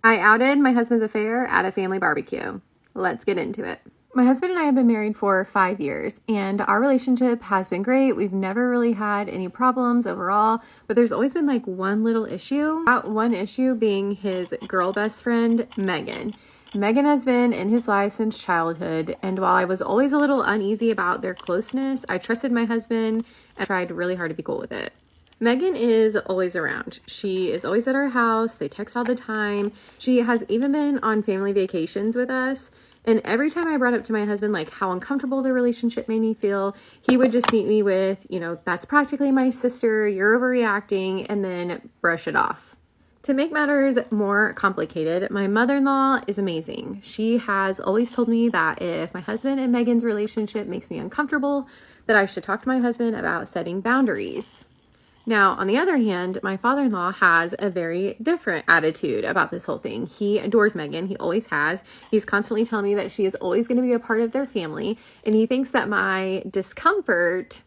I outed my husband's affair at a family barbecue. Let's get into it. My husband and I have been married for 5 years, and our relationship has been great. We've never really had any problems overall, but there's always been like one little issue. That one issue being his girl best friend, Megan. Megan has been in his life since childhood, and while I was always a little uneasy about their closeness, I trusted my husband and tried really hard to be cool with it. Megan is always around. She is always at our house. They text all the time. She has even been on family vacations with us. And every time I brought up to my husband, like how uncomfortable the relationship made me feel, he would just meet me with, that's practically my sister, you're overreacting, and then brush it off. To make matters more complicated, my mother-in-law is amazing. She has always told me that if my husband and Megan's relationship makes me uncomfortable, that I should talk to my husband about setting boundaries. Now, on the other hand, my father-in-law has a very different attitude about this whole thing. He adores Megan. He always has. He's constantly telling me that she is always going to be a part of their family. And he thinks that my discomfort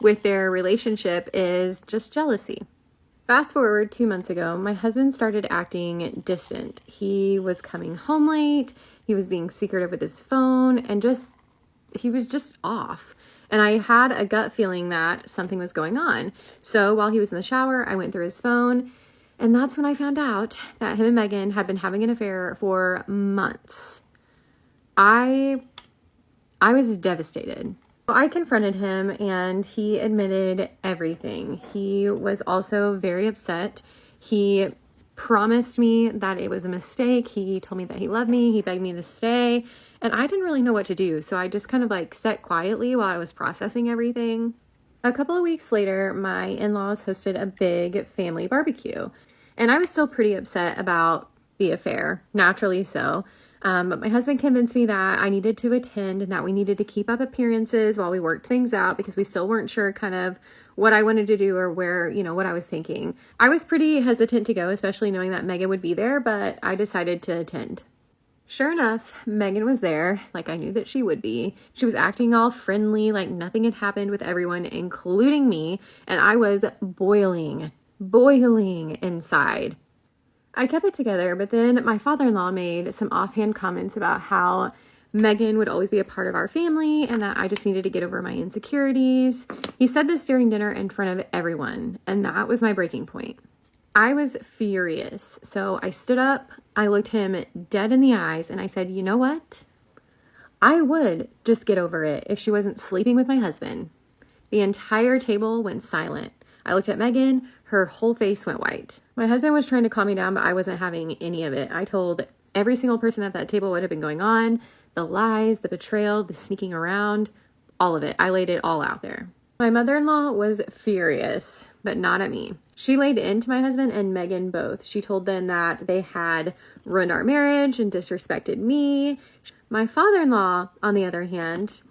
with their relationship is just jealousy. Fast forward 2 months ago, my husband started acting distant. He was coming home late. He was being secretive with his phone, and he was just off. And I had a gut feeling that something was going on. So while he was in the shower, I went through his phone, and that's when I found out that him and Megan had been having an affair for months. I was devastated. I confronted him, and he admitted everything. He was also very upset. He promised me that it was a mistake. He told me that he loved me. He begged me to stay. And I didn't really know what to do. So I just kind of sat quietly while I was processing everything. A couple of weeks later, my in-laws hosted a big family barbecue. And I was still pretty upset about the affair, naturally so. But my husband convinced me that I needed to attend and that we needed to keep up appearances while we worked things out, because we still weren't sure kind of what I wanted to do or where, what I was thinking. I was pretty hesitant to go, especially knowing that Megan would be there, but I decided to attend. Sure enough, Megan was there, like I knew that she would be. She was acting all friendly, like nothing had happened with everyone, including me, and I was boiling inside. I kept it together, but then my father-in-law made some offhand comments about how Megan would always be a part of our family and that I just needed to get over my insecurities. He said this during dinner in front of everyone, and that was my breaking point. I was furious, so I stood up, I looked him dead in the eyes, and I said, you know what? I would just get over it if she wasn't sleeping with my husband. The entire table went silent. I looked at Megan, her whole face went white. My husband was trying to calm me down, but I wasn't having any of it. I told every single person at that table what had been going on, the lies, the betrayal, the sneaking around, all of it. I laid it all out there. My mother-in-law was furious, but not at me. She laid into my husband and Megan both. She told them that they had ruined our marriage and disrespected me. My father-in-law, on the other hand,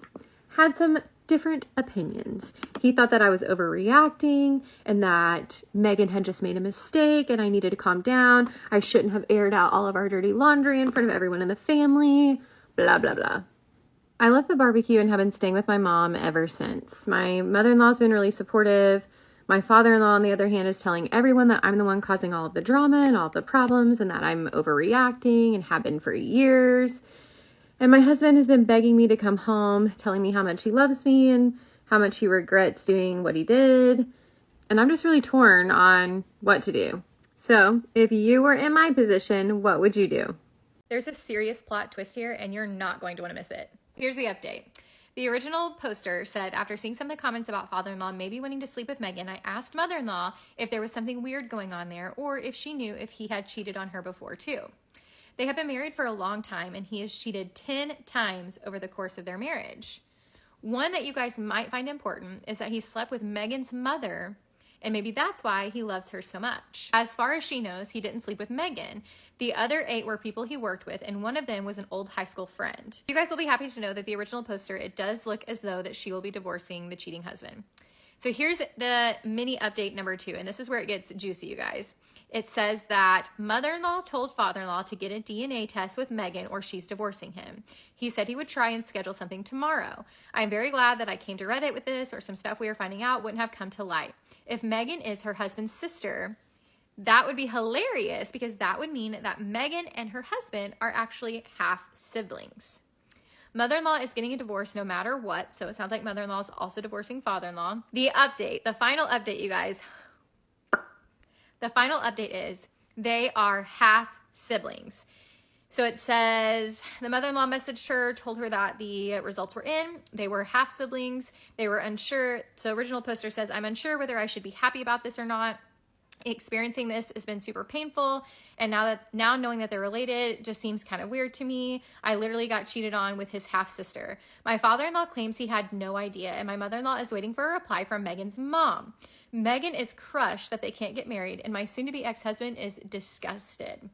had some different opinions. He thought that I was overreacting and that Megan had just made a mistake and I needed to calm down. I shouldn't have aired out all of our dirty laundry in front of everyone in the family, blah, blah, blah. I left the barbecue and have been staying with my mom ever since. My mother-in-law's been really supportive. My father-in-law, on the other hand, is telling everyone that I'm the one causing all of the drama and all of the problems and that I'm overreacting and have been for years. And my husband has been begging me to come home, telling me how much he loves me and how much he regrets doing what he did. And I'm just really torn on what to do. So if you were in my position, what would you do? There's a serious plot twist here, and you're not going to want to miss it. Here's the update. The original poster said, after seeing some of the comments about father-in-law maybe wanting to sleep with Megan, I asked mother-in-law if there was something weird going on there or if she knew if he had cheated on her before too. They have been married for a long time, and he has cheated 10 times over the course of their marriage. One that you guys might find important is that he slept with Megan's mother, and maybe that's why he loves her so much. As far as she knows, he didn't sleep with Megan. The other 8 were people he worked with, and one of them was an old high school friend. You guys will be happy to know that the original poster, it does look as though that she will be divorcing the cheating husband. So here's the mini update number 2, and this is where it gets juicy, you guys. It says that mother-in-law told father-in-law to get a DNA test with Megan or she's divorcing him. He said he would try and schedule something tomorrow. I'm very glad that I came to Reddit with this, or some stuff we are finding out wouldn't have come to light. If Megan is her husband's sister, That would be hilarious because that would mean that Megan and her husband are actually half siblings. Mother-in-law is getting a divorce no matter what, so it sounds like mother-in-law is also divorcing father-in-law. The final update, you guys. The final update is they are half siblings. So it says the mother-in-law messaged her, told her that the results were in. They were half siblings. They were unsure. So original poster says, I'm unsure whether I should be happy about this or not. Experiencing this has been super painful, and now knowing that they're related just seems kind of weird to me. I literally got cheated on with his half sister. My father-in-law claims he had no idea, and my mother-in-law is waiting for a reply from Megan's mom. Megan is crushed that they can't get married, and my soon-to-be ex-husband is disgusted.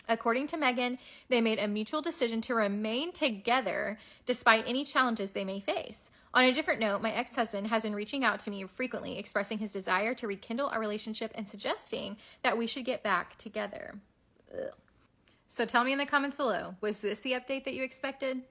According to Megan, they made a mutual decision to remain together despite any challenges they may face. On a different note, my ex-husband has been reaching out to me frequently, expressing his desire to rekindle our relationship and suggesting that we should get back together. Ugh. So tell me in the comments below, was this the update that you expected?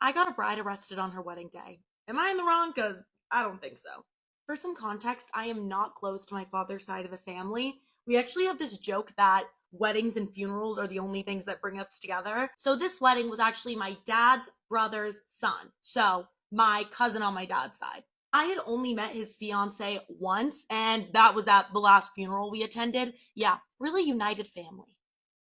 I got a bride arrested on her wedding day. Am I in the wrong? Because I don't think so. For some context, I am not close to my father's side of the family. We actually have this joke that weddings and funerals are the only things that bring us together. So this wedding was actually my dad's brother's son. So my cousin on my dad's side. I had only met his fiance once, and that was at the last funeral we attended. Yeah, really united family.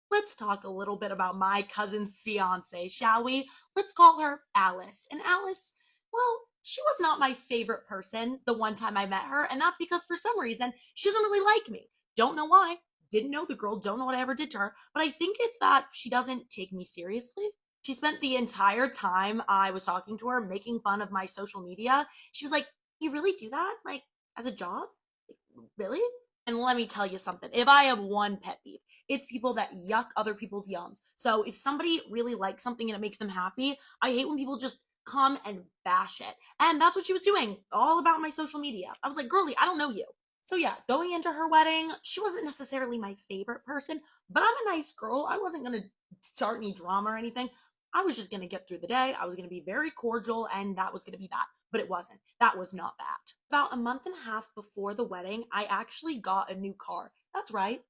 Let's talk a little bit about my cousin's fiance, shall we? Let's call her Alice. And Alice, well, she was not my favorite person the one time I met her, and that's because for some reason she doesn't really like me. Don't know why. Didn't know the girl, don't know what I ever did to her, but I think it's that she doesn't take me seriously. She spent the entire time I was talking to her making fun of my social media. She was like, you really do that? Like, as a job? Like, really? And let me tell you something. If I have one pet peeve, it's people that yuck other people's yums. So if somebody really likes something and it makes them happy, I hate when people just come and bash it. And that's what she was doing, all about my social media. I was like, girlie, I don't know you. So yeah, going into her wedding, she wasn't necessarily my favorite person, but I'm a nice girl. I wasn't going to start any drama or anything. I was just going to get through the day. I was going to be very cordial, and that was going to be that. But it wasn't. That was not that. About a month and a half before the wedding, I actually got a new car. That's right.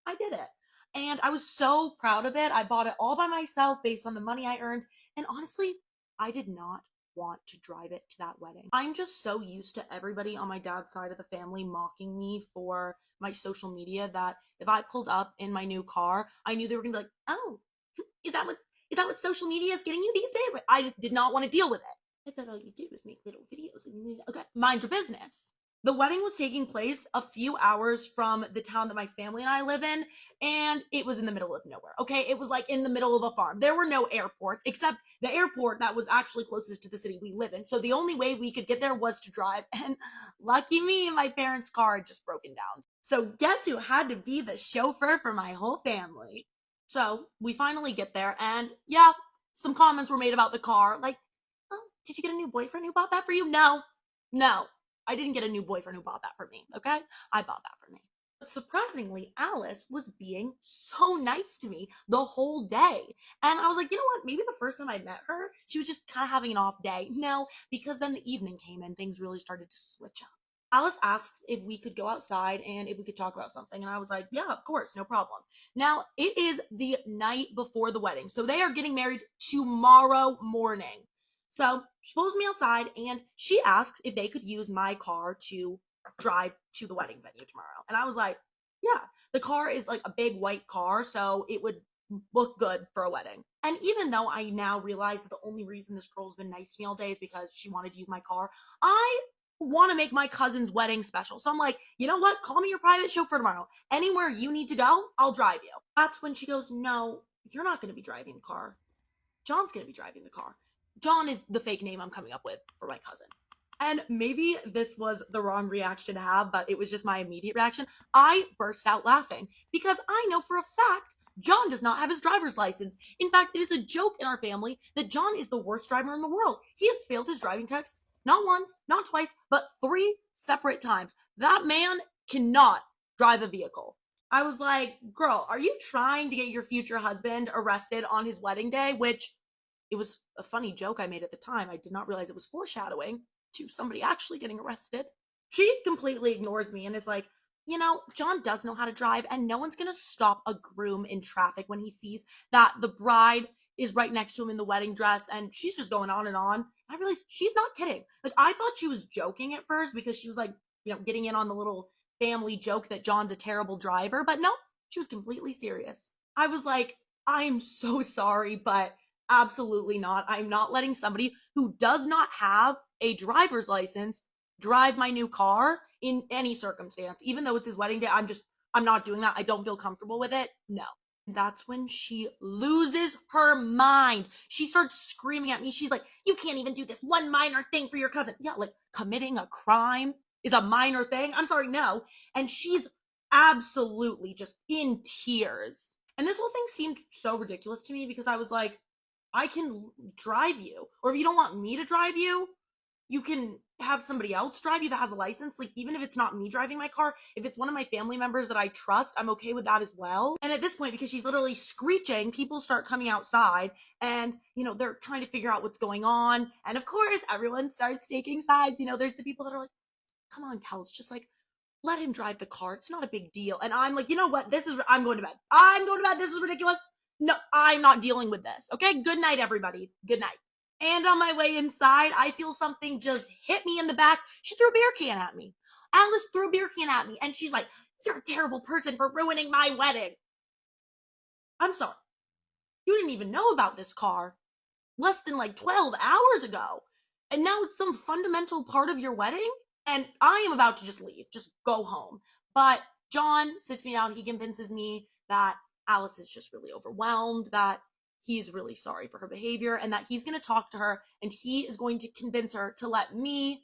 I did it. And I was so proud of it. I bought it all by myself based on the money I earned. And honestly, I did not want to drive it to that wedding. I'm just so used to everybody on my dad's side of the family mocking me for my social media that if I pulled up in my new car, I knew they were gonna be like, oh, is that what social media is getting you these days? Like, I just did not want to deal with it. I thought all you do was make little videos. Okay, mind your business. The wedding was taking place a few hours from the town that my family and I live in, and it was in the middle of nowhere, okay? It was like in the middle of a farm. There were no airports, except the airport that was actually closest to the city we live in. So the only way we could get there was to drive, and lucky me, my parents' car had just broken down. So guess who had to be the chauffeur for my whole family? So we finally get there, and yeah, some comments were made about the car, like, oh, did you get a new boyfriend who bought that for you? No, I didn't get a new boyfriend who bought that for me, okay? I bought that for me. But surprisingly, Alice was being so nice to me the whole day. And I was like, you know what? Maybe the first time I met her, she was just kind of having an off day. No, because then the evening came and things really started to switch up. Alice asks if we could go outside and if we could talk about something. And I was like, yeah, of course, no problem. Now, it is the night before the wedding. So they are getting married tomorrow morning. So she pulls me outside and she asks if they could use my car to drive to the wedding venue tomorrow. And I was like, yeah, the car is like a big white car, so it would look good for a wedding. And even though I now realize that the only reason this girl's been nice to me all day is because she wanted to use my car, I want to make my cousin's wedding special. So I'm like, you know what? Call me your private chauffeur tomorrow. Anywhere you need to go, I'll drive you. That's when she goes, no, you're not going to be driving the car. John's going to be driving the car. John is the fake name I'm coming up with for my cousin. And maybe this was the wrong reaction to have, but it was just my immediate reaction. I burst out laughing because I know for a fact John does not have his driver's license. In fact, it is a joke in our family that John is the worst driver in the world. He has failed his driving test not once, not twice, but 3 separate times. That man cannot drive a vehicle. I was like, girl, are you trying to get your future husband arrested on his wedding day? Which, it was a funny joke I made at the time. I did not realize it was foreshadowing to somebody actually getting arrested. She completely ignores me and is like, John does know how to drive, and no one's going to stop a groom in traffic when he sees that the bride is right next to him in the wedding dress and she's just going on and on. I realized she's not kidding. Like, I thought she was joking at first because she was like, getting in on the little family joke that John's a terrible driver, but no, she was completely serious. I was like, I'm so sorry, but absolutely not. I'm not letting somebody who does not have a driver's license drive my new car in any circumstance. Even though it's his wedding day, I'm not doing that. I don't feel comfortable with it. No. That's when she loses her mind. She starts screaming at me. She's like, "You can't even do this one minor thing for your cousin." Yeah, like committing a crime is a minor thing. I'm sorry, no. And she's absolutely just in tears. And this whole thing seemed so ridiculous to me because I was like, I can drive you. Or if you don't want me to drive you, you can have somebody else drive you that has a license. Like, even if it's not me driving my car, if it's one of my family members that I trust, I'm okay with that as well. And at this point, because she's literally screeching, people start coming outside and, they're trying to figure out what's going on. And of course, everyone starts taking sides. There's the people that are like, come on, Kels, just like, let him drive the car. It's not a big deal. And I'm like, you know what? I'm going to bed. I'm going to bed. This is ridiculous. No, I'm not dealing with this. Okay. Good night, everybody. Good night. And on my way inside, I feel something just hit me in the back. She threw a beer can at me. Alice threw a beer can at me. And she's like, "You're a terrible person for ruining my wedding." I'm sorry. You didn't even know about this car less than like 12 hours ago. And now it's some fundamental part of your wedding? And I am about to just leave, just go home. But John sits me down. He convinces me that Alice is just really overwhelmed, that he's really sorry for her behavior, and that he's going to talk to her and he is going to convince her to let me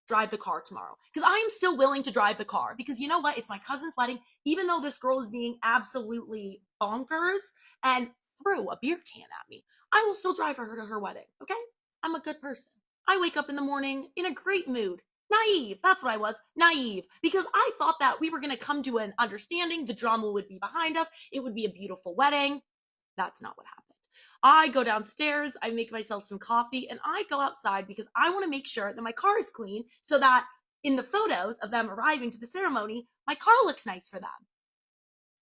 drive the car tomorrow. Because I am still willing to drive the car. Because you know what? It's my cousin's wedding. Even though this girl is being absolutely bonkers and threw a beer can at me, I will still drive her to her wedding. Okay? I'm a good person. I wake up in the morning in a great mood. Naive. That's what I was. Naive. Because I thought that we were going to come to an understanding. The drama would be behind us. It would be a beautiful wedding. That's not what happened. I go downstairs, I make myself some coffee, and I go outside because I want to make sure that my car is clean so that in the photos of them arriving to the ceremony, my car looks nice for them.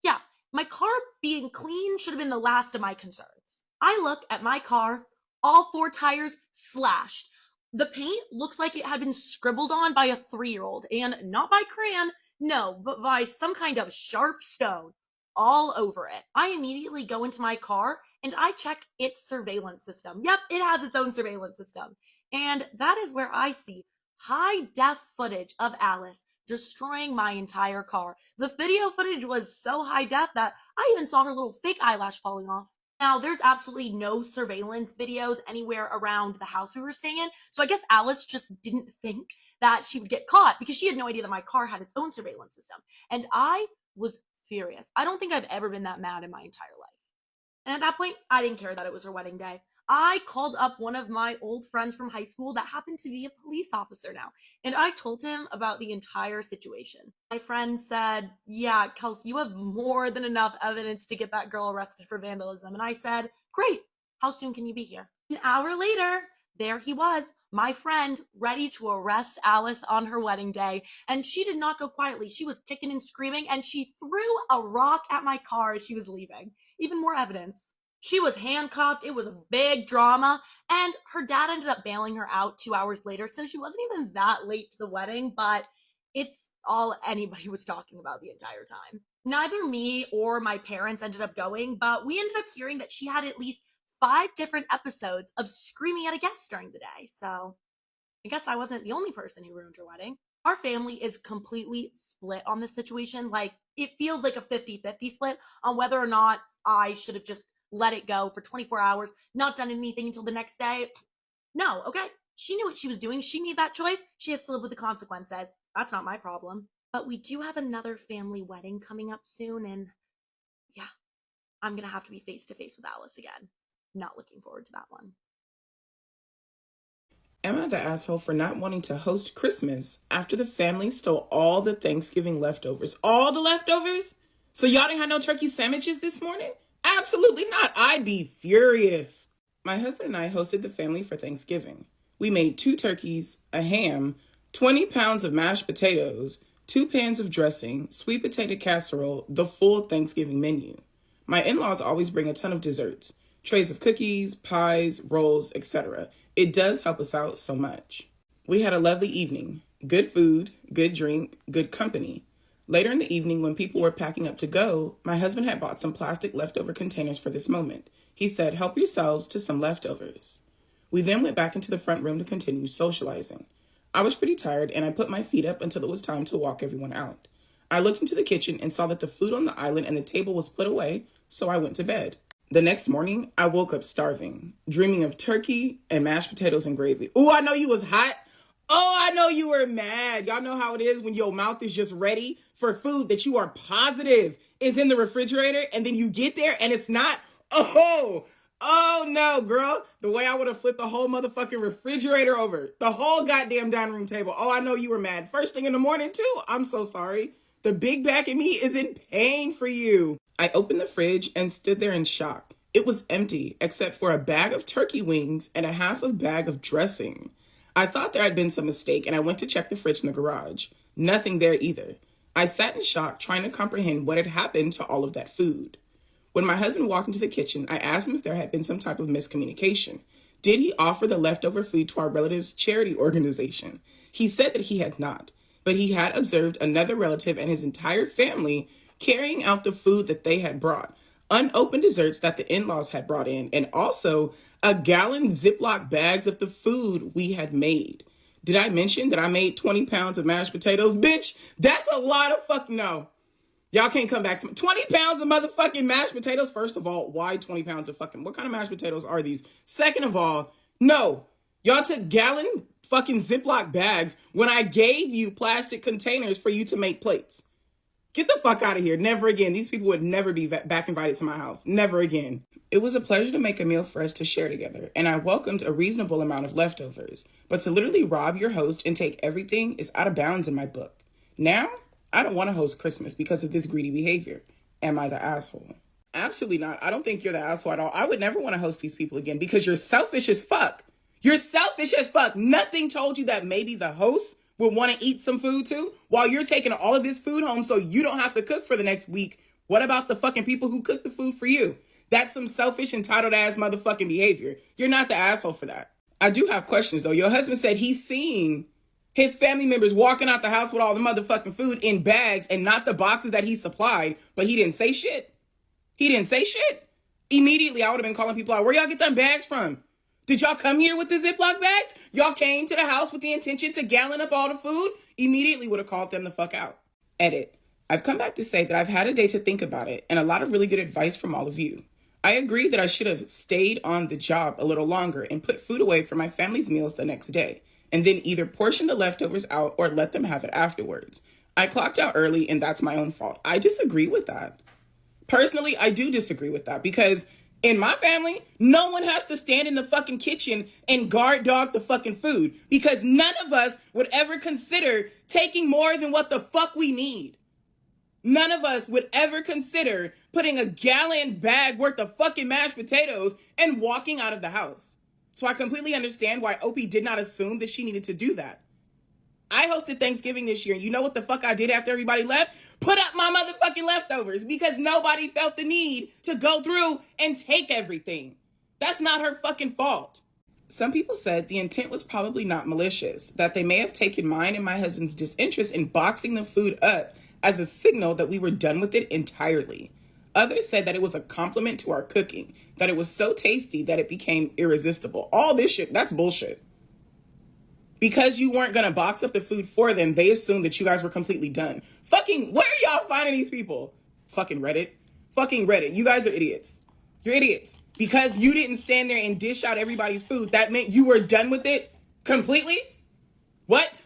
Yeah, my car being clean should have been the last of my concerns. I look at my car, all 4 tires slashed. The paint looks like it had been scribbled on by a 3-year-old, and not by crayon, no, but by some kind of sharp stone all over it. I immediately go into my car and I check its surveillance system. Yep, it has its own surveillance system. And that is where I see high def footage of Alice destroying my entire car. The video footage was so high def that I even saw her little fake eyelash falling off. Now, there's absolutely no surveillance videos anywhere around the house we were staying in, so I guess Alice just didn't think that she would get caught because she had no idea that my car had its own surveillance system. And I was furious. I don't think I've ever been that mad in my entire life. And at that point, I didn't care that it was her wedding day. I called up one of my old friends from high school that happened to be a police officer now, and I told him about the entire situation. My friend said, "Yeah, Kelsey, you have more than enough evidence to get that girl arrested for vandalism." And I said, "Great. How soon can you be here?" An hour later, there he was, my friend, ready to arrest Alice on her wedding day. And she did not go quietly. She was kicking and screaming, and she threw a rock at my car as she was leaving. Even more evidence. She was handcuffed. It was a big drama. And her dad ended up bailing her out 2 hours later. So she wasn't even that late to the wedding, but it's all anybody was talking about the entire time. Neither me or my parents ended up going, but we ended up hearing that she had at least 5 different episodes of screaming at a guest during the day. So I guess I wasn't the only person who ruined her wedding. Our family is completely split on this situation. Like, it feels like a 50-50 split on whether or not I should have just let it go for 24 hours, not done anything until the next day. No, okay? She knew what she was doing. She made that choice. She has to live with the consequences. That's not my problem. But we do have another family wedding coming up soon, and yeah, I'm going to have to be face to face with Alice again. Not looking forward to that one. Am I the asshole for not wanting to host Christmas after the family stole all the Thanksgiving leftovers? All the leftovers? So y'all didn't have no turkey sandwiches this morning? Absolutely not. I'd be furious. My husband and I hosted the family for Thanksgiving. We made 2 turkeys, a ham, 20 pounds of mashed potatoes, 2 pans of dressing, sweet potato casserole, the full Thanksgiving menu. My in-laws always bring a ton of desserts, trays of cookies, pies, rolls, etc. It does help us out so much. We had a lovely evening. Good food, good drink, good company. Later in the evening, when people were packing up to go, my husband had bought some plastic leftover containers for this moment. He said, "Help yourselves to some leftovers." We then went back into the front room to continue socializing. I was pretty tired, and I put my feet up until it was time to walk everyone out. I looked into the kitchen and saw that the food on the island and the table was put away, so I went to bed. The next morning, I woke up starving, dreaming of turkey and mashed potatoes and gravy. Oh, I know you was hot. Oh, I know you were mad. Y'all know how it is when your mouth is just ready for food that you are positive is in the refrigerator, and then you get there and it's not. Oh no, girl. The way I would have flipped the whole motherfucking refrigerator over. The whole goddamn dining room table. Oh, I know you were mad. First thing in the morning, too. I'm so sorry. The big back in me is in pain for you. I opened the fridge and stood there in shock. It was empty, except for a bag of turkey wings and a half a bag of dressing. I thought there had been some mistake, and I went to check the fridge in the garage. Nothing there either. I sat in shock, trying to comprehend what had happened to all of that food. When my husband walked into the kitchen, I asked him if there had been some type of miscommunication. Did he offer the leftover food to our relative's charity organization? He said that he had not, but he had observed another relative and his entire family carrying out the food that they had brought, unopened desserts that the in-laws had brought in, and also a gallon Ziploc bags of the food we had made. Did I mention that I made 20 pounds of mashed potatoes? Bitch, that's a lot of no. Y'all can't come back to me. 20 pounds of motherfucking mashed potatoes. First of all, why 20 pounds of what kind of mashed potatoes are these? Second of all, no. Y'all took gallon fucking Ziploc bags when I gave you plastic containers for you to make plates. Get the fuck out of here. Never again. These people would never be back invited to my house. Never again. It was a pleasure to make a meal for us to share together, and I welcomed a reasonable amount of leftovers. But to literally rob your host and take everything is out of bounds in my book. Now, I don't want to host Christmas because of this greedy behavior. Am I the asshole? Absolutely not. I don't think you're the asshole at all. I would never want to host these people again because you're selfish as fuck. You're selfish as fuck. Nothing told you that maybe the host would want to eat some food too while you're taking all of this food home so you don't have to cook for the next week. What about the fucking people who cook the food for you? That's some selfish, entitled ass motherfucking behavior. You're not the asshole for that. I do have questions though. Your husband said he's seen his family members walking out the house with all the motherfucking food in bags and not the boxes that he supplied, but he didn't say shit. He didn't say shit. Immediately, I would have been calling people out. Where y'all get them bags from? Did y'all come here with the Ziploc bags? Y'all came to the house with the intention to gallon up all the food? Immediately would have called them the fuck out. Edit. I've come back to say that I've had a day to think about it and a lot of really good advice from all of you. I agree that I should have stayed on the job a little longer and put food away for my family's meals the next day, and then either portion the leftovers out or let them have it afterwards. I clocked out early and that's my own fault. I disagree with that. Personally, I do disagree with that because in my family, no one has to stand in the fucking kitchen and guard dog the fucking food because none of us would ever consider taking more than what the fuck we need. None of us would ever consider putting a gallon bag worth of fucking mashed potatoes and walking out of the house. So I completely understand why Opie did not assume that she needed to do that. I hosted Thanksgiving this year, and you know what the fuck I did after everybody left? Put up my motherfucking leftovers because nobody felt the need to go through and take everything. That's not her fucking fault. Some people said the intent was probably not malicious, that they may have taken mine and my husband's disinterest in boxing the food up as a signal that we were done with it entirely. Others said that it was a compliment to our cooking, that it was so tasty that it became irresistible. All this shit, that's bullshit. Because you weren't going to box up the food for them, they assumed that you guys were completely done. Fucking, where are y'all finding these people? Fucking Reddit. Fucking Reddit. You guys are idiots. You're idiots. Because you didn't stand there and dish out everybody's food, that meant you were done with it completely? What?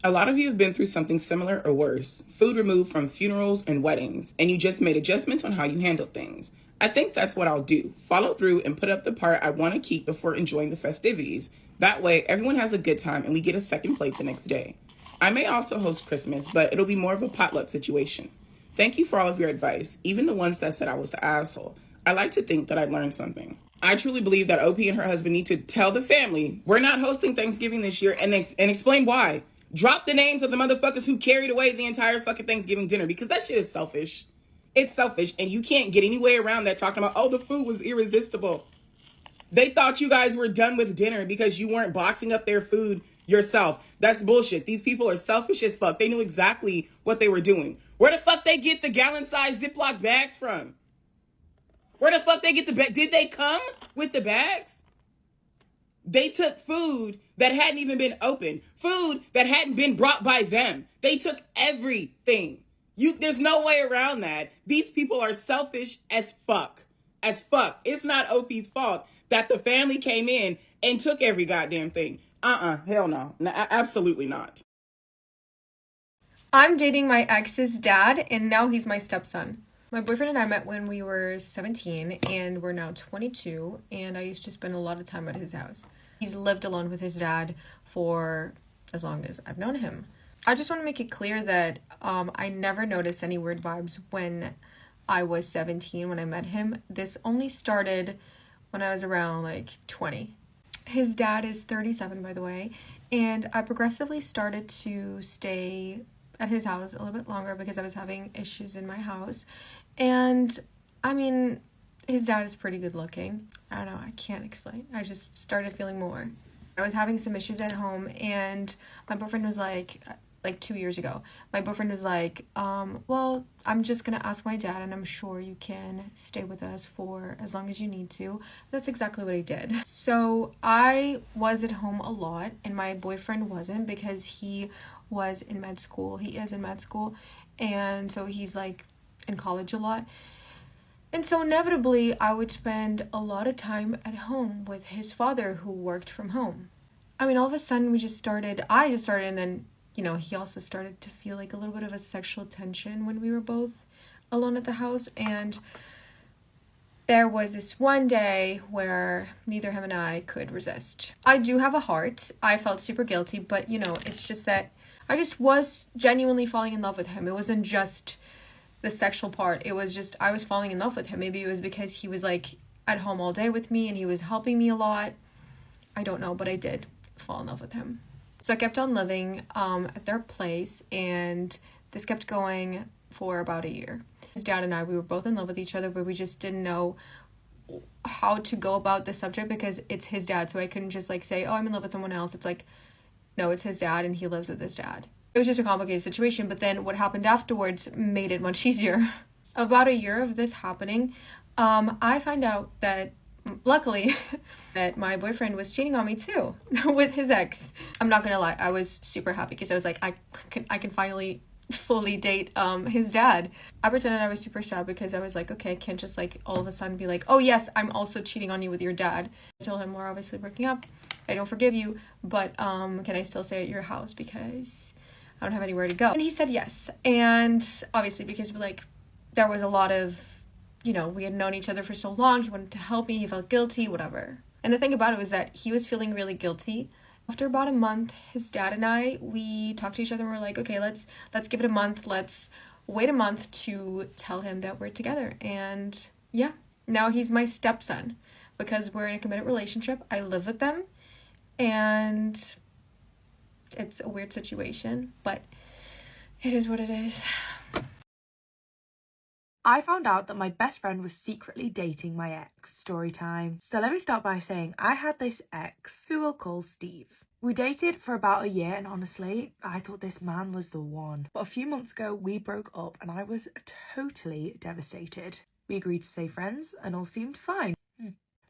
A lot of you have been through something similar or worse. Food removed from funerals and weddings, and you just made adjustments on how you handle things. I think that's what I'll do. Follow through and put up the part I want to keep before enjoying the festivities. That way, everyone has a good time and we get a second plate the next day. I may also host Christmas, but it'll be more of a potluck situation. Thank you for all of your advice, even the ones that said I was the asshole. I like to think that I learned something. I truly believe that OP and her husband need to tell the family, we're not hosting Thanksgiving this year and explain why. Drop the names of the motherfuckers who carried away the entire fucking Thanksgiving dinner, because that shit is selfish. It's selfish, and you can't get any way around that talking about, oh, the food was irresistible. They thought you guys were done with dinner because you weren't boxing up their food yourself. That's bullshit. These people are selfish as fuck. They knew exactly what they were doing. Where the fuck they get the gallon-sized Ziploc bags from? Where the fuck they get the bag? Did they come with the bags? They took food that hadn't even been opened. Food that hadn't been brought by them. They took everything. There's no way around that. These people are selfish as fuck. As fuck. It's not OP's fault that the family came in and took every goddamn thing. Hell no. Absolutely not. I'm dating my ex's dad, and now he's my stepson. My boyfriend and I met when we were 17, and we're now 22, and I used to spend a lot of time at his house. He's lived alone with his dad for as long as I've known him. I just want to make it clear that I never noticed any weird vibes when I was 17 when I met him. This only started when I was around like 20. His dad is 37, by the way, and I progressively started to stay at his house a little bit longer because I was having issues in my house. And I mean, his dad is pretty good looking. I don't know, I can't explain. I just started feeling more. I was having some issues at home, and my boyfriend was like 2 years ago, my boyfriend was like, well, I'm just gonna ask my dad, and I'm sure you can stay with us for as long as you need to. That's exactly what he did. So I was at home a lot, and my boyfriend wasn't, because he was in med school. He is in med school, and so he's like in college a lot. And so inevitably, I would spend a lot of time at home with his father, who worked from home. I mean, all of a sudden, I just started, and then, you know, he also started to feel like a little bit of a sexual tension when we were both alone at the house. And there was this one day where neither him and I could resist. I do have a heart. I felt super guilty, but, you know, it's just that I just was genuinely falling in love with him. It wasn't just the sexual part. It was just, I was falling in love with him. Maybe it was because he was like at home all day with me and he was helping me a lot. I don't know, but I did fall in love with him. So I kept on living at their place, and this kept going for about a year. His dad and I, we were both in love with each other, but we just didn't know how to go about the subject because it's his dad. So I couldn't just like say, oh, I'm in love with someone else. It's like, no, it's his dad and he lives with his dad. It was just a complicated situation, but then what happened afterwards made it much easier. About a year of this happening, I found out that, luckily, that my boyfriend was cheating on me too with his ex. I'm not gonna lie, I was super happy because I was like, I can finally fully date his dad. I pretended I was super sad because I was like, okay, I can't just like all of a sudden be like, oh yes, I'm also cheating on you with your dad. I told him we're obviously breaking up. I don't forgive you, but can I still stay at your house because I don't have anywhere to go? And he said yes. And obviously because there was a lot of, you know, we had known each other for so long, he wanted to help me, he felt guilty, whatever. And the thing about it was that he was feeling really guilty. After about a month, his dad and I, we talked to each other and we're like, okay, let's give it a month. Let's wait a month to tell him that we're together. And yeah, now he's my stepson because we're in a committed relationship. I live with them, and it's a weird situation, but it is what it is. I found out that my best friend was secretly dating my ex. Story time. So let me start by saying I had this ex, who we'll call Steve. We dated for about a year, and honestly, I thought this man was the one. But a few months ago, we broke up and I was totally devastated. We agreed to stay friends and all seemed fine.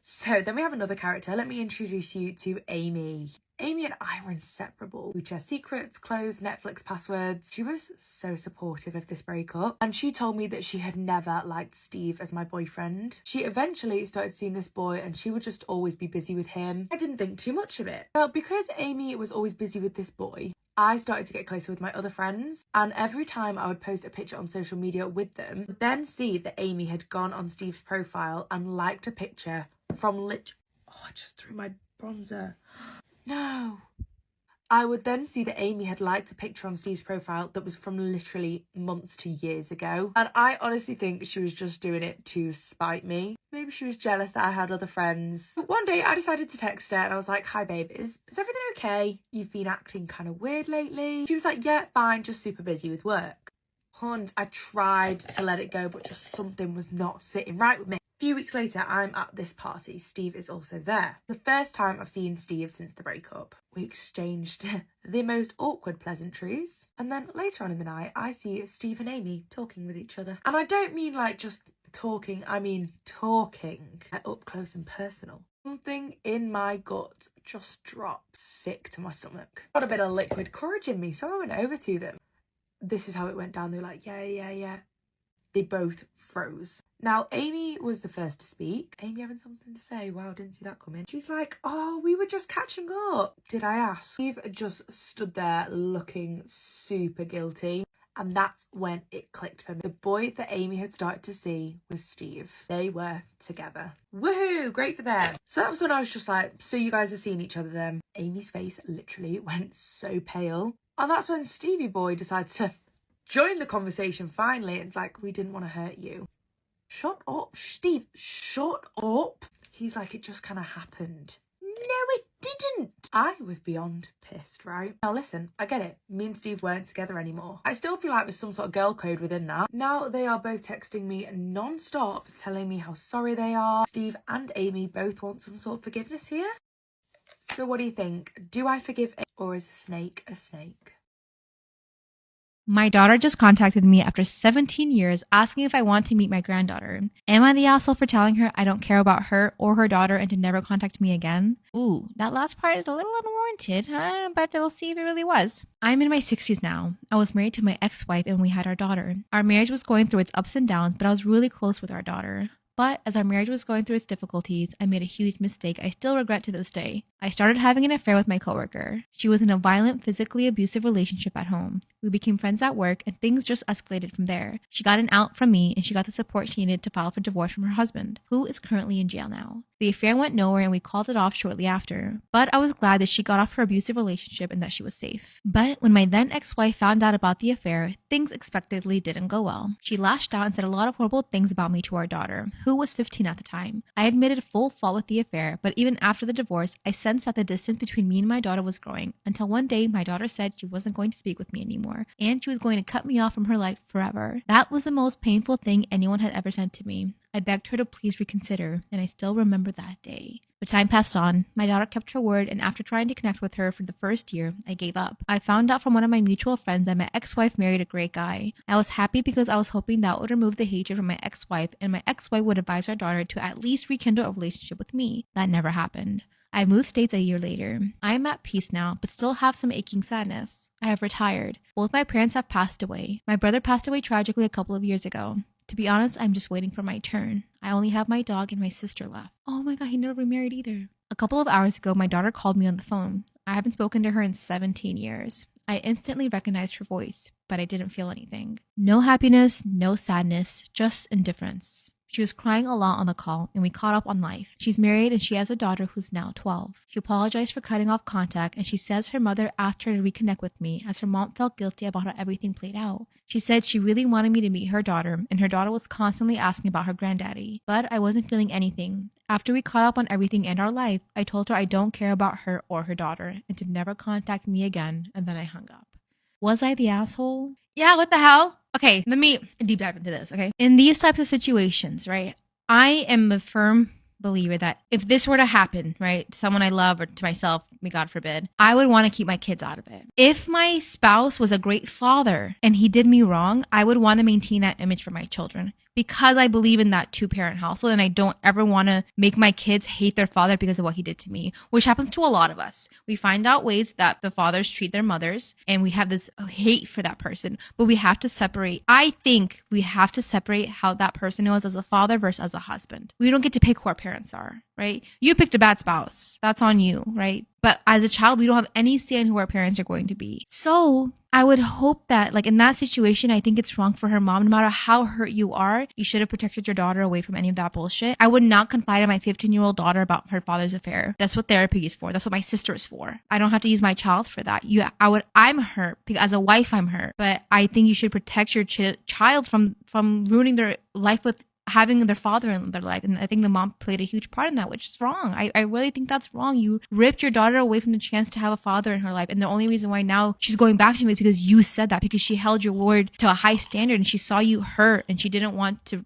So then we have another character. Let me introduce you to Amy. Amy and I were inseparable. We shared secrets, clothes, Netflix passwords. She was so supportive of this breakup, and she told me that she had never liked Steve as my boyfriend. She eventually started seeing this boy and she would just always be busy with him. I didn't think too much of it. But because Amy was always busy with this boy, I started to get closer with my other friends, and every time I would post a picture on social media with them, I'd then see that Amy had gone on Steve's profile and liked a picture from I just threw my bronzer. No. I would then see that Amy had liked a picture on Steve's profile that was from literally months to years ago. And I honestly think she was just doing it to spite me. Maybe she was jealous that I had other friends. But one day I decided to text her and I was like, hi babe, is everything okay? You've been acting kind of weird lately. She was like, yeah, fine, just super busy with work. And I tried to let it go, but just something was not sitting right with me. A few weeks later, I'm at this party. Steve is also there. The first time I've seen Steve since the breakup. We exchanged the most awkward pleasantries. And then later on in the night, I see Steve and Amy talking with each other. And I don't mean like just talking, I mean talking up close and personal. Something in my gut just dropped sick to my stomach. Got a bit of liquid courage in me, so I went over to them. This is how it went down. They were like, yeah. They both froze. Now, Amy was the first to speak. Amy having something to say. Wow, didn't see that coming. She's like, oh, we were just catching up. Did I ask? Steve just stood there looking super guilty. And that's when it clicked for me. The boy that Amy had started to see was Steve. They were together. Woohoo! Great for them. So that was when I was just like, so you guys are seeing each other then? Amy's face literally went so pale. And that's when Stevie boy decides to join the conversation finally. It's like, we didn't want to hurt you. Shut up, Steve. Shut up. He's like, it just kind of happened. No, it didn't. I was beyond pissed, right? Now listen, I get it. Me and Steve weren't together anymore. I still feel like there's some sort of girl code within that. Now they are both texting me non-stop, telling me how sorry they are. Steve and Amy both want some sort of forgiveness here. So what do you think? Do I forgive or is a snake a snake? My daughter just contacted me after 17 years asking if I want to meet my granddaughter. Am I the asshole for telling her I don't care about her or her daughter and to never contact me again? Ooh, that last part is a little unwarranted, but we'll see if it really was. I'm in my 60s now. I was married to my ex-wife and we had our daughter. Our marriage was going through its ups and downs, but I was really close with our daughter. But as our marriage was going through its difficulties, I made a huge mistake I still regret to this day. I started having an affair with my coworker. She was in a violent, physically abusive relationship at home. We became friends at work and things just escalated from there. She got an out from me and she got the support she needed to file for divorce from her husband, who is currently in jail now. The affair went nowhere and we called it off shortly after. But I was glad that she got off her abusive relationship and that she was safe. But when my then ex-wife found out about the affair, things expectedly didn't go well. She lashed out and said a lot of horrible things about me to our daughter, who was 15 at the time. I admitted full fault with the affair, but even after the divorce, I sensed that the distance between me and my daughter was growing until one day my daughter said she wasn't going to speak with me anymore and she was going to cut me off from her life forever. That was the most painful thing anyone had ever said to me. I begged her to please reconsider, and I still remember that day. But time passed on. My daughter kept her word, and after trying to connect with her for the first year, I gave up. I found out from one of my mutual friends that my ex-wife married a great guy. I was happy because I was hoping that would remove the hatred from my ex-wife, and my ex-wife would advise our daughter to at least rekindle a relationship with me. That never happened. I moved states a year later. I am at peace now, but still have some aching sadness. I have retired. Both my parents have passed away. My brother passed away tragically a couple of years ago. To be honest, I'm just waiting for my turn. I only have my dog and my sister left. Oh my god, he never remarried either. A couple of hours ago, my daughter called me on the phone. I haven't spoken to her in 17 years. I instantly recognized her voice, but I didn't feel anything. No happiness, no sadness, just indifference. She was crying a lot on the call, and we caught up on life. She's married and she has a daughter who's now 12. She apologized for cutting off contact, and she says her mother asked her to reconnect with me as her mom felt guilty about how everything played out. She said she really wanted me to meet her daughter, and her daughter was constantly asking about her granddaddy, but I wasn't feeling anything. After we caught up on everything in our life, I told her I don't care about her or her daughter, and to never contact me again, and then I hung up. Was I the asshole? Yeah, what the hell? Okay, let me deep dive into this, okay? In these types of situations, right, I am a firm believer that if this were to happen, right, to someone I love or to myself, may God forbid, I would want to keep my kids out of it. If my spouse was a great father and he did me wrong, I would want to maintain that image for my children because I believe in that two-parent household and I don't ever want to make my kids hate their father because of what he did to me, which happens to a lot of us. We find out ways that the fathers treat their mothers and we have this hate for that person, but we have to separate. I think we have to separate how that person was as a father versus as a husband. We don't get to pick who our parents are, right? You picked a bad spouse. That's on you, right? But as a child, we don't have any say in who our parents are going to be. So I would hope that, like, in that situation, I think it's wrong for her mom. No matter how hurt you are, you should have protected your daughter away from any of that bullshit. I would not confide in my 15-year-old daughter about her father's affair. That's what therapy is for. That's what my sister is for. I don't have to use my child for that. I'm hurt because as a wife, I'm hurt. But I think you should protect your child from ruining their life with having their father in their life. And I think the mom played a huge part in that, which is wrong. I really think that's wrong. You ripped your daughter away from the chance to have a father in her life. And the only reason why now she's going back to me is because you said that, because she held your word to a high standard and she saw you hurt and she didn't want to,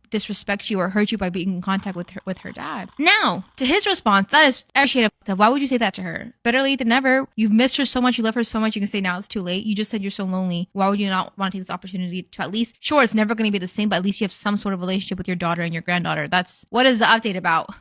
disrespect you or hurt you by being in contact with her dad. Now, to his response, that is actually, why would you say that to her? Better late than never. You've missed her so much. You love her so much. You can say now it's too late. You just said you're so lonely. Why would you not want to take this opportunity to at least, sure, it's never going to be the same, but at least you have some sort of relationship with your daughter and your granddaughter. What is the update about?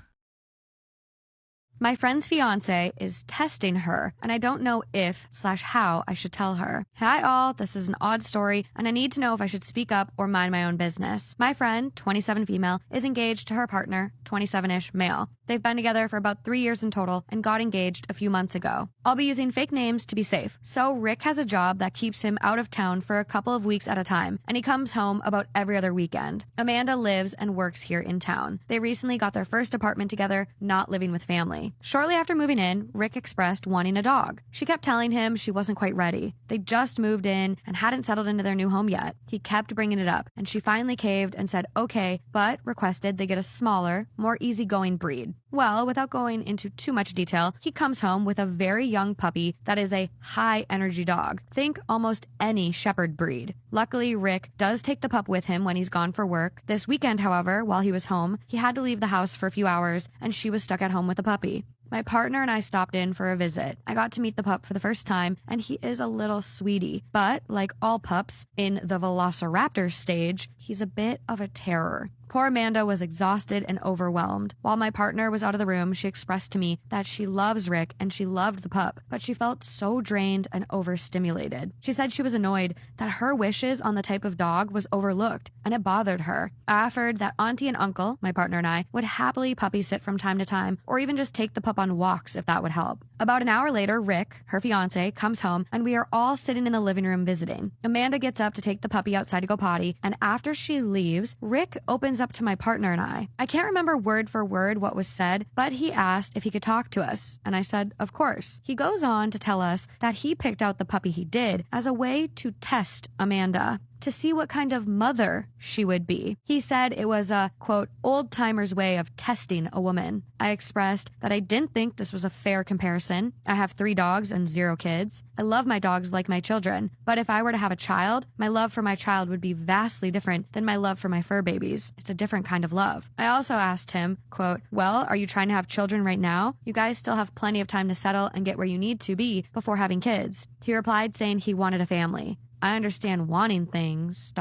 My friend's fiance is testing her, and I don't know if/how I should tell her. Hi all, this is an odd story, and I need to know if I should speak up or mind my own business. My friend, 27 female, is engaged to her partner, 27-ish male. They've been together for about 3 years in total and got engaged a few months ago. I'll be using fake names to be safe. So Rick has a job that keeps him out of town for a couple of weeks at a time, and he comes home about every other weekend. Amanda lives and works here in town. They recently got their first apartment together, not living with family. Shortly after moving in, Rick expressed wanting a dog. She kept telling him she wasn't quite ready. They just moved in and hadn't settled into their new home yet. He kept bringing it up, and she finally caved and said okay, but requested they get a smaller, more easygoing breed. Well, without going into too much detail, he comes home with a very young puppy that is a high-energy dog. Think almost any shepherd breed. Luckily, Rick does take the pup with him when he's gone for work. This weekend, however, while he was home, he had to leave the house for a few hours, and she was stuck at home with the puppy. My partner and I stopped in for a visit. I got to meet the pup for the first time, and he is a little sweetie. But, like all pups in the velociraptor stage, he's a bit of a terror. Poor Amanda was exhausted and overwhelmed. While my partner was out of the room, she expressed to me that she loves Rick and she loved the pup, but she felt so drained and overstimulated. She said she was annoyed that her wishes on the type of dog was overlooked, and it bothered her. I offered that auntie and uncle, my partner and I, would happily puppy sit from time to time, or even just take the pup on walks if that would help. About an hour later, Rick, her fiance, comes home, and we are all sitting in the living room visiting. Amanda gets up to take the puppy outside to go potty, and after she leaves, Rick opens up to my partner and I. I can't remember word for word what was said, but he asked if he could talk to us, and I said, of course. He goes on to tell us that he picked out the puppy he did as a way to test Amanda, to see what kind of mother she would be. He said it was a, quote, old-timer's way of testing a woman. I expressed that I didn't think this was a fair comparison. I have 3 dogs and 0 kids. I love my dogs like my children, but if I were to have a child, my love for my child would be vastly different than my love for my fur babies. It's a different kind of love. I also asked him, quote, well, are you trying to have children right now? You guys still have plenty of time to settle and get where you need to be before having kids. He replied saying he wanted a family. I understand wanting things, ...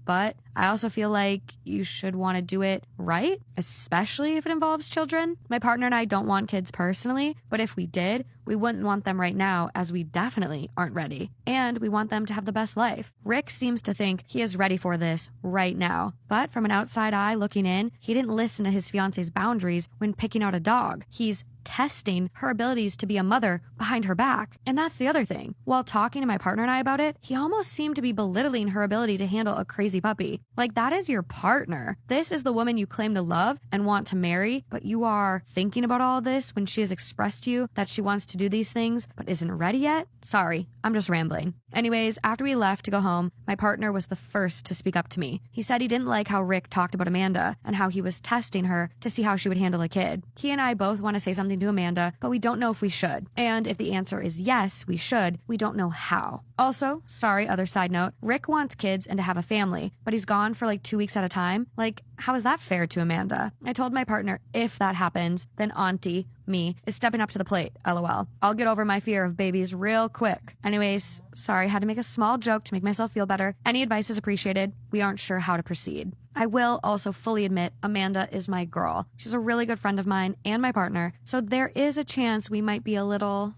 but I also feel like you should want to do it right, especially if it involves children. My partner and I don't want kids personally, but if we did, we wouldn't want them right now, as we definitely aren't ready. And we want them to have the best life. Rick seems to think he is ready for this right now. But from an outside eye looking in, he didn't listen to his fiance's boundaries when picking out a dog. He's testing her abilities to be a mother behind her back. And that's the other thing. While talking to my partner and I about it, he almost seemed to be belittling her ability to handle a crazy puppy. Like, that is your partner. This is the woman you claim to love and want to marry, but you are thinking about all of this when she has expressed to you that she wants to do these things but isn't ready yet? Sorry, I'm just rambling. Anyways, after we left to go home, my partner was the first to speak up to me. He said he didn't like how Rick talked about Amanda and how he was testing her to see how she would handle a kid. He and I both want to say something to Amanda, but we don't know if we should. And if the answer is yes, we should, we don't know how. Also, sorry, other side note, Rick wants kids and to have a family, but he's gone for like 2 weeks at a time. Like, how is that fair to Amanda? I told my partner if that happens, then auntie, me, is stepping up to the plate, lol. I'll get over my fear of babies real quick. Anyways, sorry, had to make a small joke to make myself feel better. Any advice is appreciated. We aren't sure how to proceed. I will also fully admit Amanda is my girl. She's a really good friend of mine and my partner, so there is a chance we might be a little ...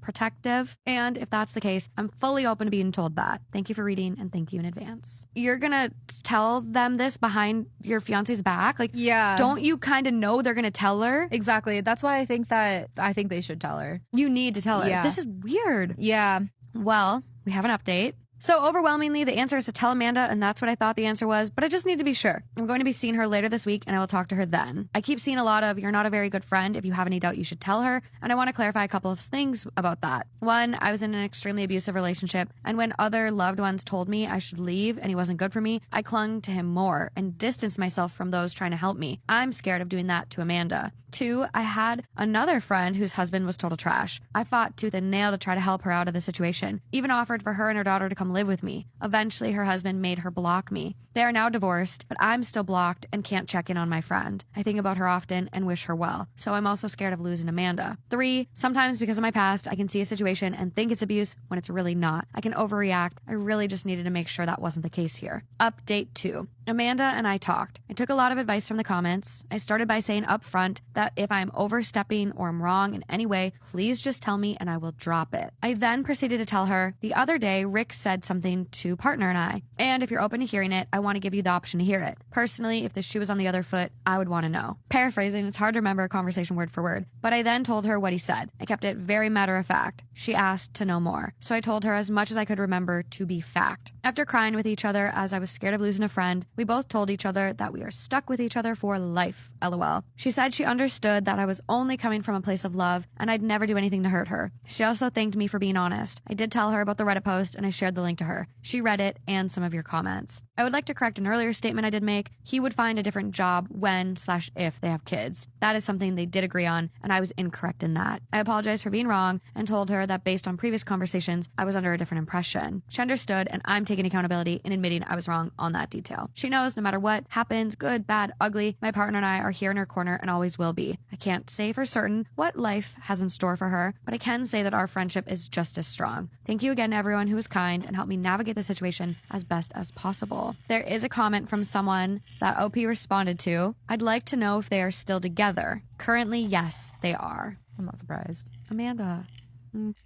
protective. And if that's the case, I'm fully open to being told that. Thank you for reading and thank you in advance. You're gonna tell them this behind your fiance's back? Like, yeah. Don't you kind of know they're gonna tell her? Exactly. That's why I think they should tell her. You need to tell her. Yeah. This is weird. Yeah. Well, we have an update. So overwhelmingly, the answer is to tell Amanda, and that's what I thought the answer was, but I just need to be sure. I'm going to be seeing her later this week, and I will talk to her then. I keep seeing a lot of, you're not a very good friend. If you have any doubt, you should tell her, and I want to clarify a couple of things about that. One, I was in an extremely abusive relationship, and when other loved ones told me I should leave and he wasn't good for me, I clung to him more and distanced myself from those trying to help me. I'm scared of doing that to Amanda. Two, I had another friend whose husband was total trash. I fought tooth and nail to try to help her out of the situation, even offered for her and her daughter to come live with me. Eventually, her husband made her block me. They are now divorced, but I'm still blocked and can't check in on my friend. I think about her often and wish her well, so I'm also scared of losing Amanda. Three, sometimes because of my past, I can see a situation and think it's abuse when it's really not. I can overreact. I really just needed to make sure that wasn't the case here. Update 2. Amanda and I talked. I took a lot of advice from the comments. I started by saying up front that if I'm overstepping or I'm wrong in any way, please just tell me and I will drop it. I then proceeded to tell her, the other day, Rick said something to partner and I, and if you're open to hearing it, I want to give you the option to hear it. Personally, if the shoe was on the other foot, I would want to know. Paraphrasing, it's hard to remember a conversation word for word, but I then told her what he said. I kept it very matter of fact. She asked to know more, so I told her as much as I could remember to be fact. After crying with each other as I was scared of losing a friend, we both told each other that we are stuck with each other for life, LOL. She said she understood that I was only coming from a place of love and I'd never do anything to hurt her. She also thanked me for being honest. I did tell her about the Reddit post and I shared the link to her. She read it and some of your comments. I would like to correct an earlier statement I did make. He would find a different job when/if they have kids. That is something they did agree on, and I was incorrect in that. I apologized for being wrong and told her that based on previous conversations, I was under a different impression. She understood, and I'm taking accountability in admitting I was wrong on that detail. She knows no matter what happens, good, bad, ugly, my partner and I are here in her corner and always will be. I can't say for certain what life has in store for her, but I can say that our friendship is just as strong. Thank you again to everyone who was kind and helped me navigate the situation as best as possible. There is a comment from someone that OP responded to. I'd like to know if they are still together. Currently, yes, they are. I'm not surprised. Amanda.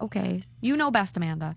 Okay. You know best, Amanda.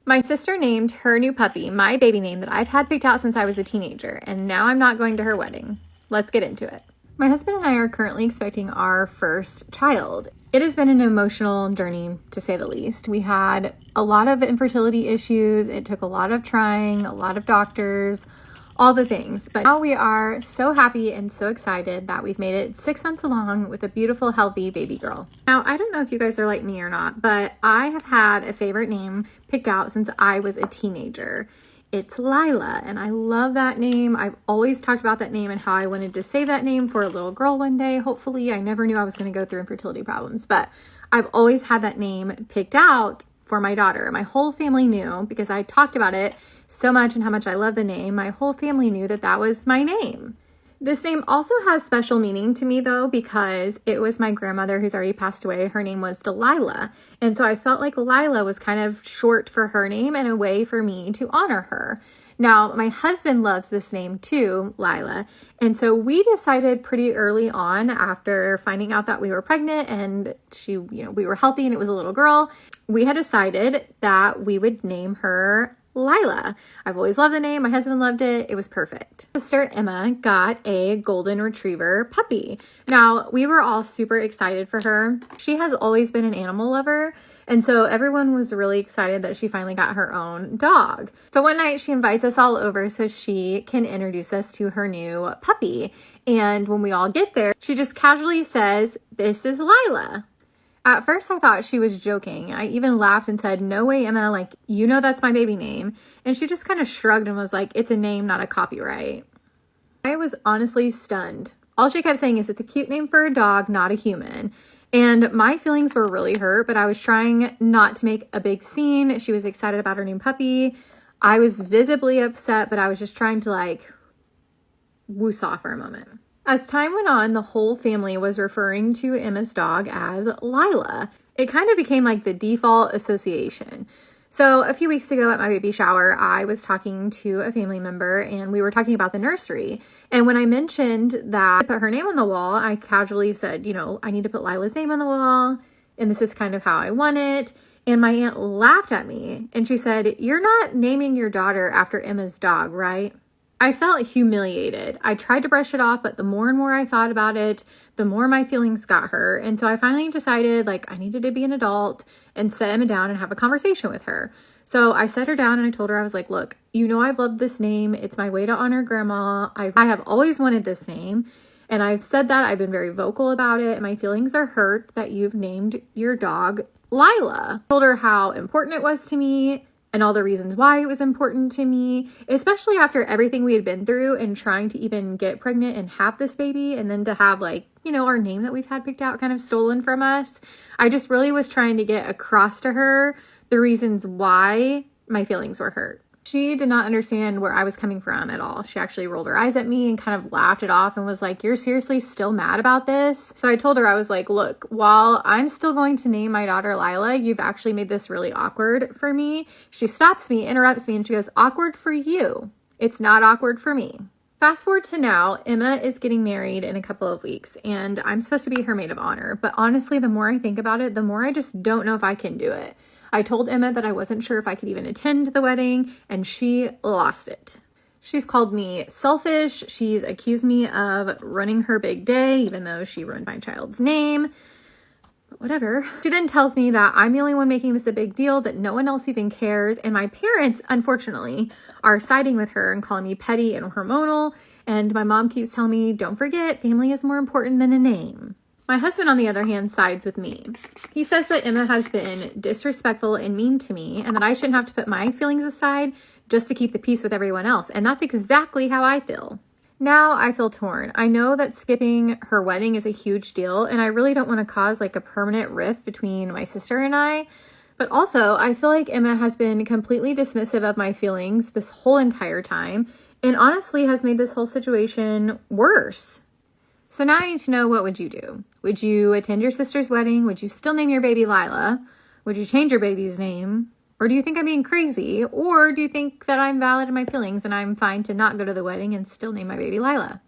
My sister named her new puppy my baby name that I've had picked out since I was a teenager, and now I'm not going to her wedding. Let's get into it. My husband and I are currently expecting our first child. It has been an emotional journey, to say the least. We had a lot of infertility issues. It took a lot of trying, a lot of doctors, all the things. But now we are so happy and so excited that we've made it 6 months along with a beautiful, healthy baby girl. Now, I don't know if you guys are like me or not, but I have had a favorite name picked out since I was a teenager. It's Lila, and I love that name. I've always talked about that name and how I wanted to say that name for a little girl one day. Hopefully, I never knew I was going to go through infertility problems, but I've always had that name picked out for my daughter. My whole family knew because I talked about it so much and how much I love the name. My whole family knew that that was my name. This name also has special meaning to me though, because it was my grandmother who's already passed away. Her name was Delilah. And so I felt like Lila was kind of short for her name and a way for me to honor her. Now, my husband loves this name too, Lila. And so we decided pretty early on after finding out that we were pregnant and we were healthy and it was a little girl, we had decided that we would name her Lila. I've always loved the name. My husband loved it. It was perfect. Sister Emma got a golden retriever puppy. Now, we were all super excited for her. She has always been an animal lover. And so everyone was really excited that she finally got her own dog. So one night she invites us all over so she can introduce us to her new puppy. And when we all get there, she just casually says, "This is Lila." At first, I thought she was joking. I even laughed and said, "No way, Emma, that's my baby name." And she just kind of shrugged and was like, "It's a name, not a copyright." I was honestly stunned. All she kept saying is, "It's a cute name for a dog, not a human." And my feelings were really hurt, but I was trying not to make a big scene. She was excited about her new puppy. I was visibly upset, but I was just trying to woosah for a moment. As time went on, the whole family was referring to Emma's dog as Lila. It kind of became like the default association. So a few weeks ago at my baby shower, I was talking to a family member and we were talking about the nursery. And when I mentioned that I put her name on the wall, I casually said, I need to put Lila's name on the wall. And this is kind of how I want it. And my aunt laughed at me and she said, "You're not naming your daughter after Emma's dog, right?" I felt humiliated. I tried to brush it off, but the more and more I thought about it, the more my feelings got hurt. And so I finally decided I needed to be an adult and sit Emma down and have a conversation with her. So I sat her down and I told her, I was like, "Look, I've loved this name. It's my way to honor grandma. I have always wanted this name. And I've said that. I've been very vocal about it. And my feelings are hurt that you've named your dog Lila." I told her how important it was to me and all the reasons why it was important to me, especially after everything we had been through and trying to even get pregnant and have this baby, and then to have our name that we've had picked out kind of stolen from us. I just really was trying to get across to her the reasons why my feelings were hurt. She did not understand where I was coming from at all. She actually rolled her eyes at me and kind of laughed it off and was like, "You're seriously still mad about this?" So I told her, I was like, "Look, while I'm still going to name my daughter Lila, you've actually made this really awkward for me." She stops me, interrupts me, and she goes, "Awkward for you. It's not awkward for me." Fast forward to now, Emma is getting married in a couple of weeks and I'm supposed to be her maid of honor. But honestly, the more I think about it, the more I just don't know if I can do it. I told Emma that I wasn't sure if I could even attend the wedding and she lost it. She's called me selfish. She's accused me of running her big day, even though she ruined my child's name. But whatever. She then tells me that I'm the only one making this a big deal, that no one else even cares. And my parents, unfortunately, are siding with her and calling me petty and hormonal. And my mom keeps telling me, "Don't forget, family is more important than a name." My husband, on the other hand, sides with me. He says that Emma has been disrespectful and mean to me and that I shouldn't have to put my feelings aside just to keep the peace with everyone else. And that's exactly how I feel. Now I feel torn. I know that skipping her wedding is a huge deal and I really don't want to cause a permanent rift between my sister and I. But also, I feel like Emma has been completely dismissive of my feelings this whole entire time and honestly has made this whole situation worse. So now I need to know, what would you do? Would you attend your sister's wedding? Would you still name your baby Lila? Would you change your baby's name? Or do you think I'm being crazy? Or do you think that I'm valid in my feelings and I'm fine to not go to the wedding and still name my baby Lila?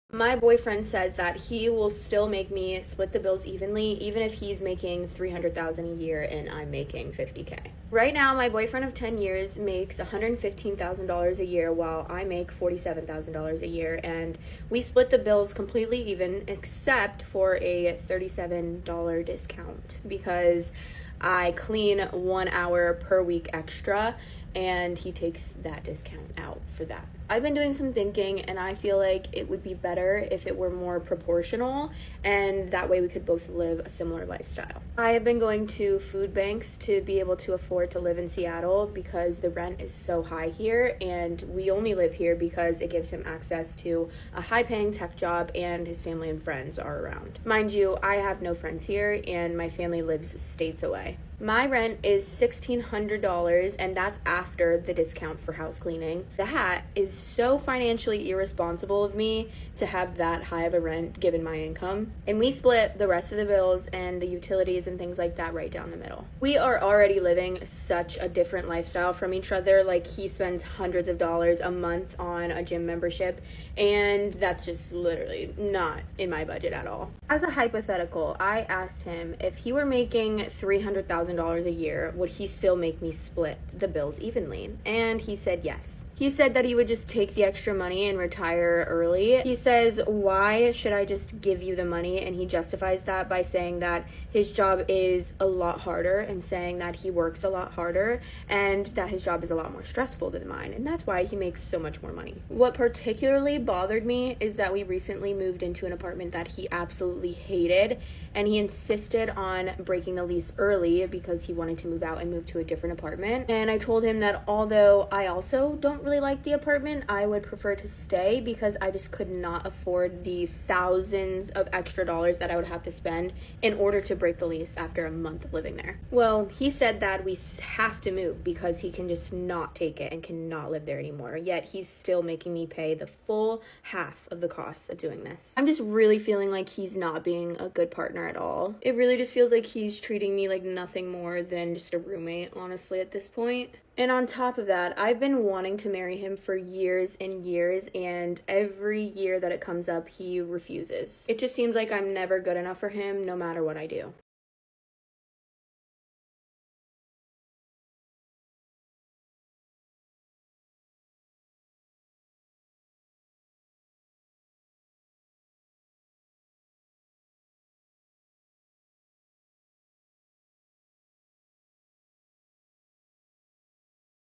My boyfriend says that he will still make me split the bills evenly, even if he's making $300,000 a year and I'm making $50K. Right now, my boyfriend of 10 years makes $115,000 a year while I make $47,000 a year, and we split the bills completely even except for a $37 discount because I clean 1 hour per week extra and he takes that discount out for that. I've been doing some thinking and I feel like it would be better if it were more proportional and that way we could both live a similar lifestyle. I have been going to food banks to be able to afford to live in Seattle because the rent is so high here and we only live here because it gives him access to a high-paying tech job and his family and friends are around. Mind you, I have no friends here and my family lives states away. My rent is $1,600 and that's after the discount for house cleaning. That is so financially irresponsible of me to have that high of a rent given my income. And we split the rest of the bills and the utilities and things like that right down the middle. We are already living such a different lifestyle from each other. He spends hundreds of dollars a month on a gym membership and that's just literally not in my budget at all. As a hypothetical, I asked him if he were making $300,000 a year, would he still make me split the bills evenly? And he said yes. He said that he would just take the extra money and retire early. He says, "Why should I just give you the money?" And he justifies that by saying that his job is a lot harder and saying that he works a lot harder and that his job is a lot more stressful than mine. And that's why he makes so much more money. What particularly bothered me is that we recently moved into an apartment that he absolutely hated and he insisted on breaking the lease early because he wanted to move out and move to a different apartment. And I told him that although I also don't really like the apartment, I would prefer to stay because I just could not afford the thousands of extra dollars that I would have to spend in order to break the lease after a month of living there. Well, he said that we have to move because he can just not take it and cannot live there anymore. Yet he's still making me pay the full half of the cost of doing this. I'm just really feeling like he's not being a good partner at all. It really just feels like he's treating me like nothing more than just a roommate, honestly, at this point. And on top of that, I've been wanting to marry him for years and years, and every year that it comes up, he refuses. It just seems like I'm never good enough for him, no matter what I do.